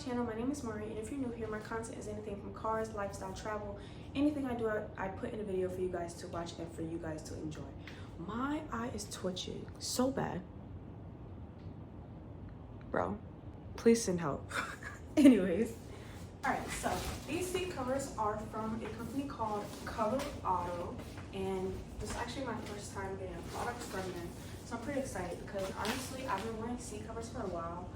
channel. My name is Ahmarya, and if you're new here, my content is anything from cars, lifestyle, travel, anything I do, I put in a video for you guys to watch and for you guys to enjoy. My eye is twitching so bad. Bro, please send help. Anyways, all right, so these seat covers are from a company called Coverado, and this is actually my first time getting a product from them. So I'm pretty excited because honestly, I've been wearing seat covers for a while.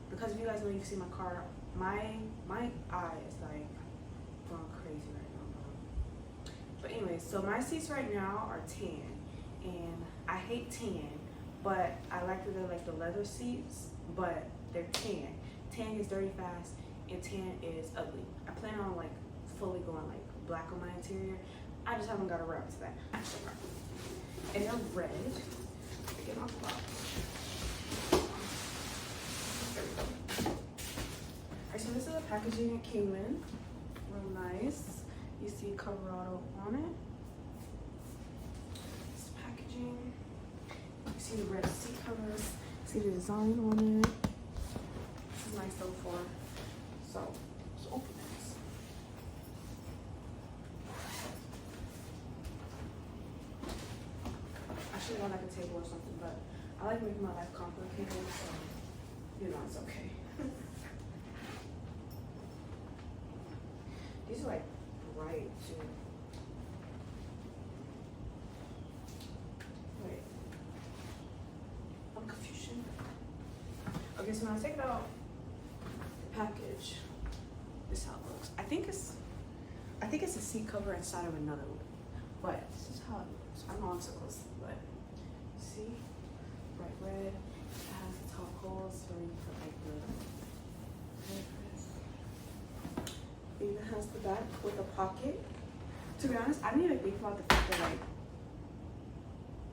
Because if you guys know, you've seen my car, my eye is like going crazy right now. But anyways, so my seats right now are tan, and I hate tan, but I like that they're like the leather seats, but they're tan. Tan gets dirty fast, and tan is ugly. I plan on like fully going like black on my interior. I just haven't got around to that. And they're red. Get my box. Alright, so this is the packaging it came in. Real nice. You see Coverado on it. This packaging. You see the red seat covers. See the design on it. This is nice so far. So let's open this. I should want like a table or something, but I like making my life complicated, so you know it's okay. These are like bright too. Wait. I'm confusion. Okay, so when I take it out the package, this is how it looks. I think it's a seat cover inside of another one. But this is how it looks. I know I'm supposed to, but see? Bright red. It has the top holes for like the it even has the back with a pocket. To be honest, I didn't even think about the fact that like,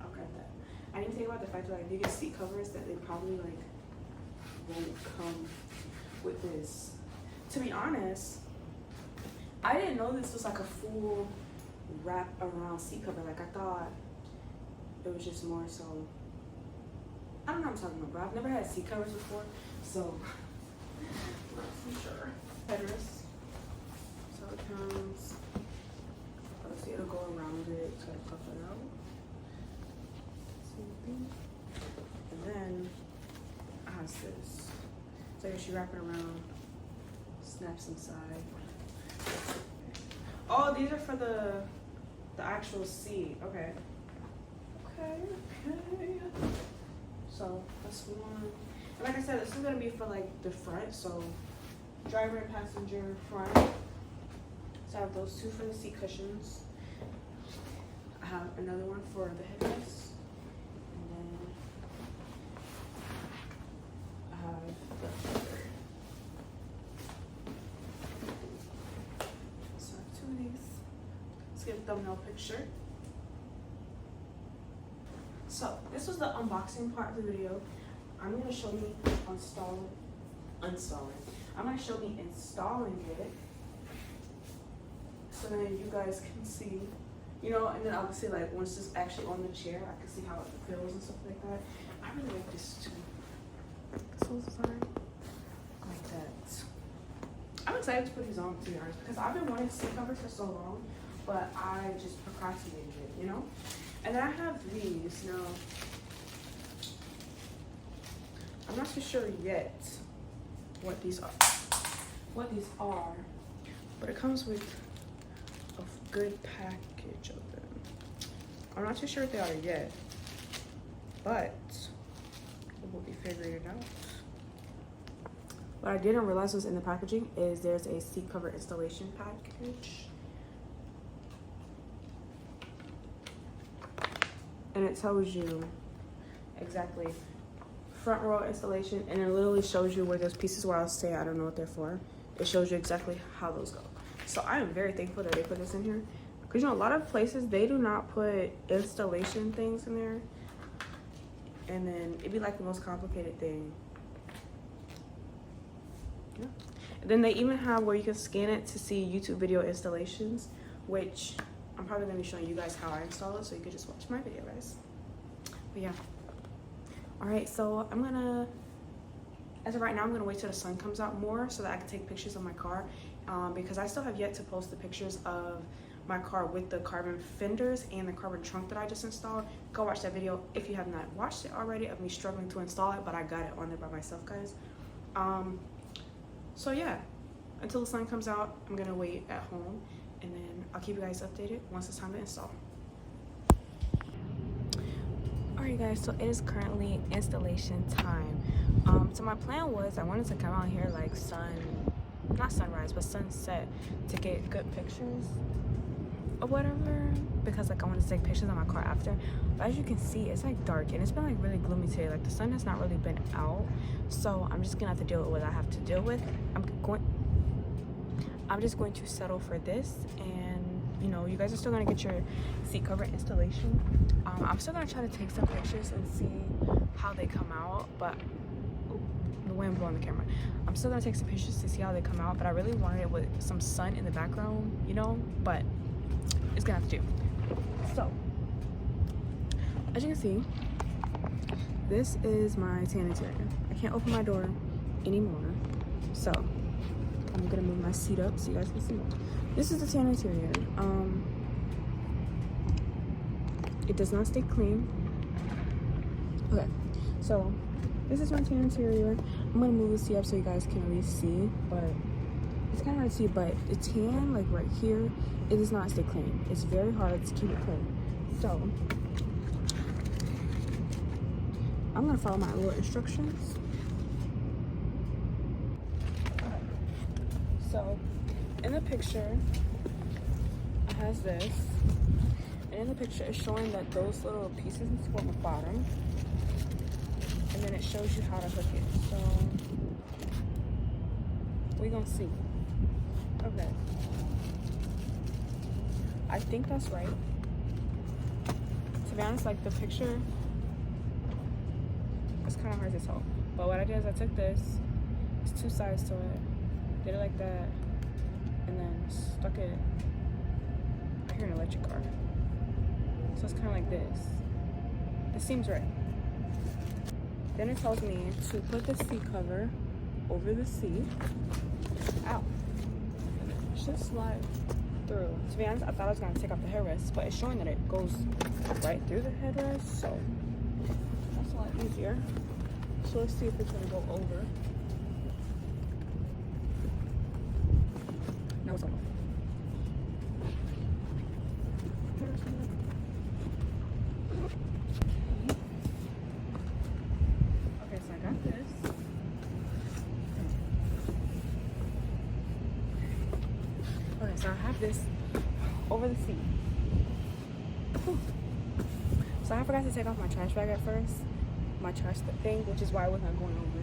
I'll grab that. I didn't think about the fact that like if you get seat covers that they probably like won't come with this. To be honest, I didn't know this was like a full wrap around seat cover. Like I thought it was just more so, I don't know what I'm talking about, but I've never had seat covers before, so I'm not too sure. Headers. So it comes, let's see, it'll go around it, try to puff it out. Same thing. And then it has this. So if you wrap it around, snaps inside. Oh, these are for the actual seat. Okay. Okay. So that's one. And like I said, this is gonna be for like the front. So driver and passenger front. So I have those two for the seat cushions. I have another one for the headrest. And then I have the other. So I have two of these. Let's get a thumbnail picture. So this was the unboxing part of the video. I'm gonna show me installing. I'm gonna show me installing it, so then you guys can see, you know, and then obviously like once it's actually on the chair, I can see how it feels and stuff like that. I really like this too. This whole design, like that. I'm excited to put these on, to be honest, because I've been wanting seat covers for so long, but I just procrastinated it, you know. And then I have these now. I'm not too sure yet what these are. But it comes with a good package of them. I'm not too sure what they are yet, but we'll be figuring it out. What I didn't realize was in the packaging is there's a seat cover installation package. And it tells you exactly front row installation, and it literally shows you where those pieces, where I'll say I don't know what they're for. It shows you exactly how those go. So I am very thankful that they put this in here, because you know a lot of places they do not put installation things in there, and then it'd be like the most complicated thing. Yeah. And then they even have where you can scan it to see YouTube video installations, which I'm probably gonna be showing you guys how I install it, so you can just watch my video, guys. But yeah. All right, so I'm gonna As of right now, I'm gonna wait till the sun comes out more so that I can take pictures of my car, because I still have yet to post the pictures of my car with the carbon fenders and the carbon trunk that I just installed. Go watch that video if you have not watched it already, of me struggling to install it, but I got it on there by myself, guys. So yeah, until the sun comes out, I'm gonna wait at home, and then I'll keep you guys updated once it's time to install. Alright guys, so it is currently installation time. So my plan was I wanted to come out here like not sunrise, but sunset, to get good pictures or whatever, because like I wanted to take pictures of my car after. But as you can see, it's like dark and it's been like really gloomy today. Like the sun has not really been out, so I'm just gonna have to deal with what I have to deal with. I'm just going to settle for this, and you know, you guys are still gonna get your seat cover installation. I'm still gonna try to take some pictures and see how they come out, but the wind blowing the camera. I'm still gonna take some pictures to see how they come out, but I really wanted it with some sun in the background, you know, but it's gonna have to do. So as you can see, this is my tan interior. I can't open my door anymore, so I'm gonna move my seat up so you guys can see more. This is the tan interior. It does not stay clean. Okay, so this is my tan interior. I'm gonna move the seat up so you guys can at least see, but it's kind of hard to see, but the tan, like right here, it does not stay clean. It's very hard to keep it clean. So I'm gonna follow my little instructions. Okay. So in the picture, it has this, and in the picture it's showing that those little pieces need to go on the bottom, and then it shows you how to hook it. So we're gonna see. Okay, I think that's right. To be honest, like the picture, it's kind of hard to tell, but what I did is I took this, there's two sides to it, did it like that, and then stuck it. I hear an electric car, so it's kind of like this. This seems right. Then it tells me to put the seat cover over the seat. Ow. It should slide through. To be honest, I thought I was gonna take off the headrest, but it's showing that it goes right through the headrest, so that's a lot easier. So let's see if it's gonna go over. No, it's not. Okay, so I got this. Okay, so I have this over the seat. So I forgot to take off my trash bag at first, my trash thing, which is why I wasn't going over.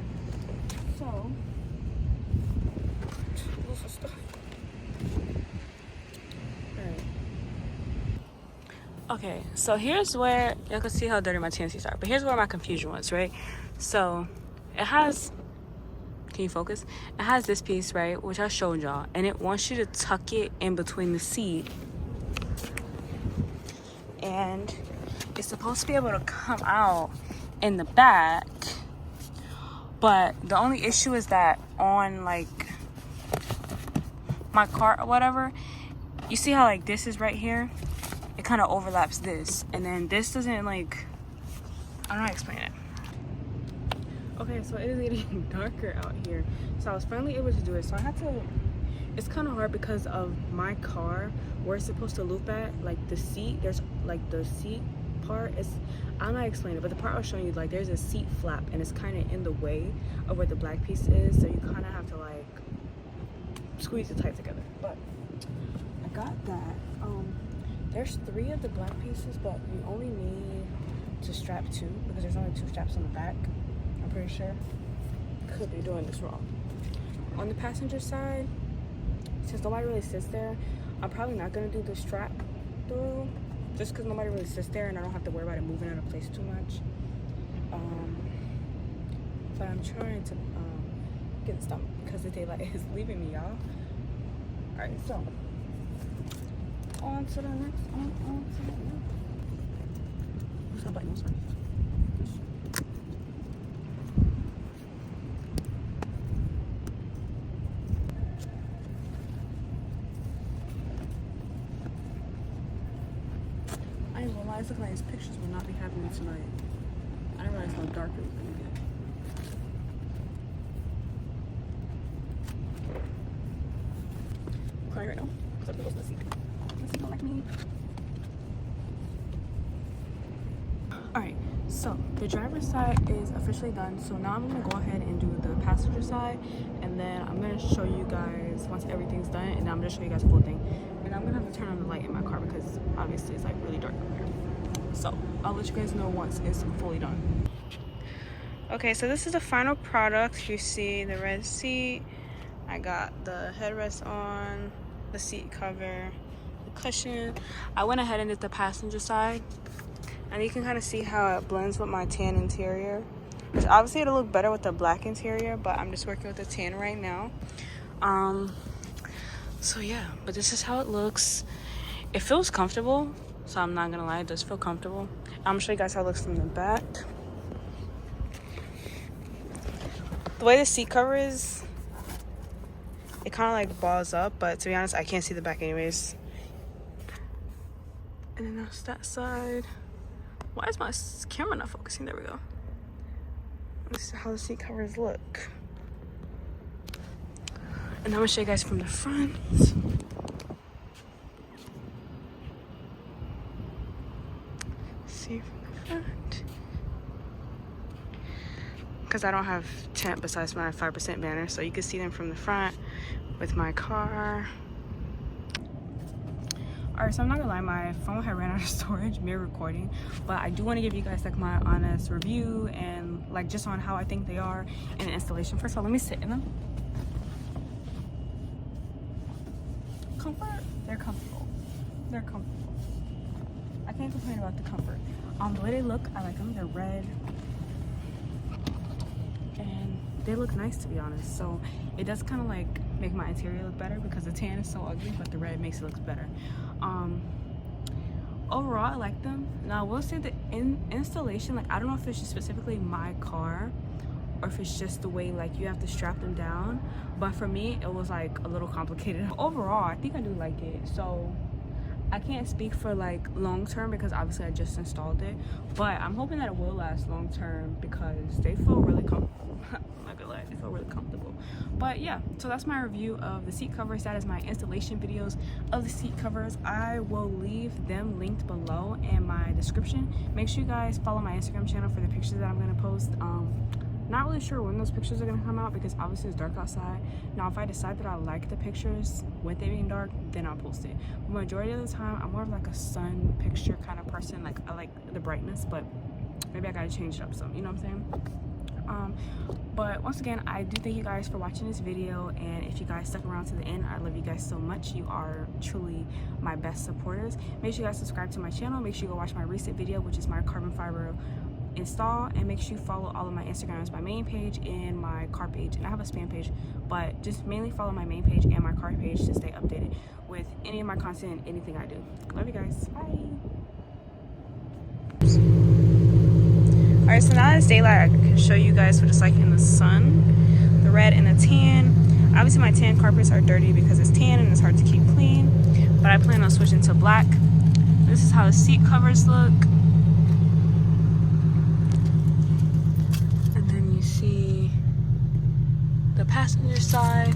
So, lose some stuff. Alright. Okay, so here's where y'all can see how dirty my tan seats are, but here's where my confusion was, right? So it has, can you focus? It has this piece, right, which I showed y'all, and it wants you to tuck it in between the seat, and it's supposed to be able to come out in the back, but the only issue is that on like my car or whatever, you see how like this is right here, it kind of overlaps this, and then this doesn't, like, I don't know how to explain it. Okay, so it is getting darker out here, so I was finally able to do it. So I had to, it's kind of hard because of my car, where it's supposed to loop at, like the seat, there's like the seat part is, I don't know how to explain it, but the part I was showing you, like there's a seat flap and it's kind of in the way of where the black piece is, so you kind of have to like squeeze it tight together. But I got that. There's 3 of the black pieces, but you only need to strap 2 because there's only 2 straps on the back, I'm pretty sure. Could be doing this wrong. On the passenger side, since nobody really sits there, I'm probably not gonna do the strap through, just because nobody really sits there and I don't have to worry about it moving out of place too much. But I'm trying to get this done because the daylight is leaving me, y'all. Alright, so on to the next, on to the next. What's that button? why it's looking like these pictures will not be happening tonight. I didn't realize how dark it was gonna get. I'm crying right now because I'm supposed to see. Unless you don't like me. Alright, so the driver's side is officially done. So now I'm gonna go ahead and do the passenger side, and then I'm gonna show you guys once everything's done, and I'm gonna show you guys the full thing. And I'm gonna have to turn on the light in my car because obviously it's like really dark up here. So I'll let you guys know once it's fully done. Okay, so this is the final product. You see the red seat. I got the headrest on, the seat cover, the cushion. I went ahead and did the passenger side, and you can kind of see how it blends with my tan interior. Which obviously it'll look better with the black interior, but I'm just working with the tan right now. So yeah, but this is how it looks. It feels comfortable, so I'm not gonna lie, it does feel comfortable. I'm gonna show you guys how it looks from the back. The way the seat cover is, it kind of like balls up, but to be honest, I can't see the back anyways. And then that's that side. Why is my camera not focusing? There we go. This is how the seat covers look. And I'm gonna show you guys from the front. See from the front. Because I don't have tint besides my 5% banner, so you can see them from the front with my car. Alright, so I'm not gonna lie, my phone had ran out of storage mid-recording, but I do want to give you guys like my honest review and like just on how I think they are in the installation. First of all, let me sit in them. Comfort, they're comfortable. They're comfortable. I can't complain about the comfort. The way they look, I like them. They're red. And they look nice, to be honest. So it does kind of like make my interior look better because the tan is so ugly, but the red makes it look better. Overall, I like them. Now I will say the installation, like I don't know if it's just specifically my car or if it's just the way like you have to strap them down, but for me it was like a little complicated. Overall, I think I do like it. So I can't speak for like long term because obviously I just installed it, but I'm hoping that it will last long term because they feel really comfortable. I'm not gonna lie, they feel really comfortable. But yeah, so that's my review of the seat covers. That is my installation videos of the seat covers. I will leave them linked below in my description. Make sure you guys follow my Instagram channel for the pictures that I'm gonna post. Not really sure when those pictures are gonna come out because obviously it's dark outside. Now if I decide that I like the pictures with it being dark, then I'll post it. The majority of the time I'm more of like a sun picture kind of person. Like I like the brightness, but maybe I gotta change it up some, you know what I'm saying? But once again, I do thank you guys for watching this video, and if you guys stuck around to the end, I love you guys so much. You are truly my best supporters. Make sure you guys subscribe to my channel. Make sure you go watch my recent video, which is my carbon fiber install, and make sure you follow all of my Instagrams, my main page and my car page, and I have a spam page, but just mainly follow my main page and my car page to stay updated with any of my content, anything I do. Love you guys. Bye. Alright, so now it's daylight, I can show you guys what it's like in the sun. The red and the tan. Obviously my tan carpets are dirty because it's tan and it's hard to keep clean, but I plan on switching to black. This is how the seat covers look. See the passenger side.